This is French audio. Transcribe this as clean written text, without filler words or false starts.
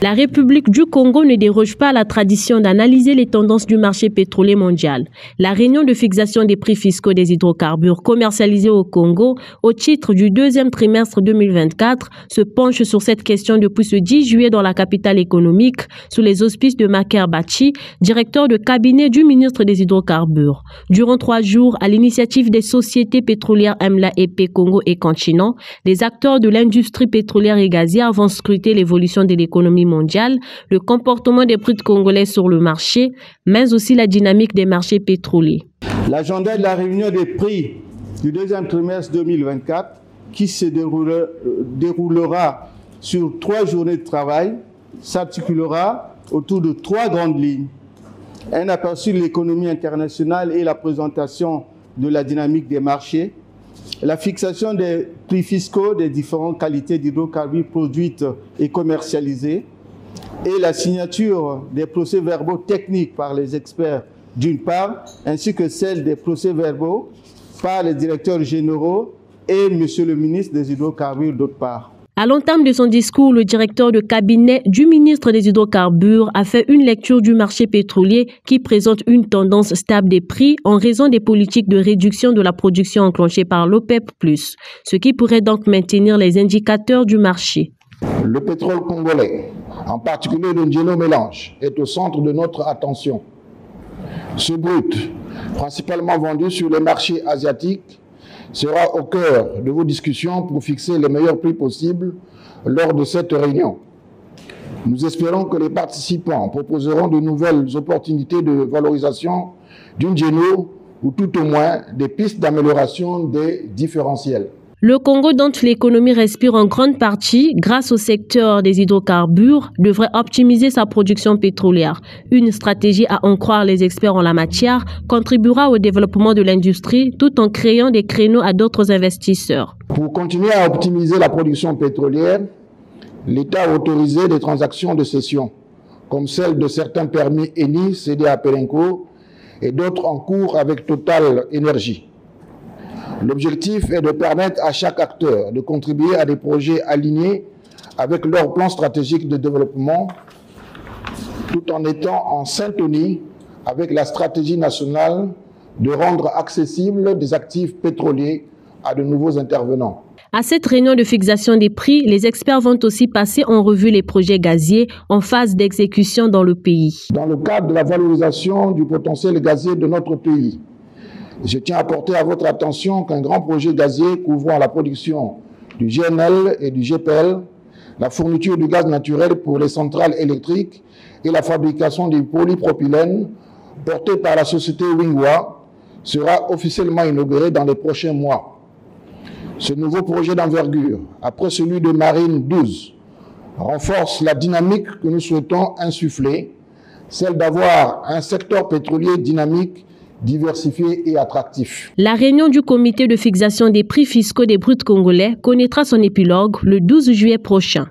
La République du Congo ne déroge pas à la tradition d'analyser les tendances du marché pétrolier mondial. La réunion de fixation des prix fiscaux des hydrocarbures commercialisés au Congo au titre du deuxième trimestre 2024 se penche sur cette question depuis ce 10 juillet dans la capitale économique sous les auspices de Maker Bachi, directeur de cabinet du ministre des Hydrocarbures. Durant 3 jours, à l'initiative des sociétés pétrolières Emla EP Congo et Continent, les acteurs de l'industrie pétrolière et gazière vont scruter l'évolution de l'économie mondiale, le comportement des prix congolais sur le marché, mais aussi la dynamique des marchés pétroliers. L'agenda de la réunion des prix du deuxième trimestre 2024, qui se déroulera sur 3 journées de travail, s'articulera autour de 3 grandes lignes. Un aperçu de l'économie internationale et la présentation de la dynamique des marchés, la fixation des prix fiscaux des différentes qualités d'hydrocarbures produites et commercialisées, et la signature des procès-verbaux techniques par les experts d'une part, ainsi que celle des procès-verbaux par les directeurs généraux et Monsieur le ministre des Hydrocarbures d'autre part. À l'entame de son discours, le directeur de cabinet du ministre des Hydrocarbures a fait une lecture du marché pétrolier qui présente une tendance stable des prix en raison des politiques de réduction de la production enclenchées par l'OPEP+, ce qui pourrait donc maintenir les indicateurs du marché. Le pétrole congolais, en particulier le Njeno mélange, est au centre de notre attention. Ce brut, principalement vendu sur les marchés asiatiques, sera au cœur de vos discussions pour fixer les meilleurs prix possibles lors de cette réunion. Nous espérons que les participants proposeront de nouvelles opportunités de valorisation du Njeno ou tout au moins des pistes d'amélioration des différentiels. Le Congo, dont l'économie respire en grande partie grâce au secteur des hydrocarbures, devrait optimiser sa production pétrolière. Une stratégie, à en croire les experts en la matière, contribuera au développement de l'industrie tout en créant des créneaux à d'autres investisseurs. Pour continuer à optimiser la production pétrolière, l'État a autorisé des transactions de cession, comme celle de certains permis Eni cédés à Perenco et d'autres en cours avec Total Énergie. L'objectif est de permettre à chaque acteur de contribuer à des projets alignés avec leur plan stratégique de développement, tout en étant en syntonie avec la stratégie nationale de rendre accessibles des actifs pétroliers à de nouveaux intervenants. À cette réunion de fixation des prix, les experts vont aussi passer en revue les projets gaziers en phase d'exécution dans le pays. Dans le cadre de la valorisation du potentiel gazier de notre pays, je tiens à porter à votre attention qu'un grand projet gazier couvrant la production du GNL et du GPL, la fourniture du gaz naturel pour les centrales électriques et la fabrication du polypropylène, porté par la société Wingwa, sera officiellement inauguré dans les prochains mois. Ce nouveau projet d'envergure, après celui de Marine 12, renforce la dynamique que nous souhaitons insuffler, celle d'avoir un secteur pétrolier dynamique, diversifié et attractif. La réunion du comité de fixation des prix fiscaux des bruts congolais connaîtra son épilogue le 12 juillet prochain.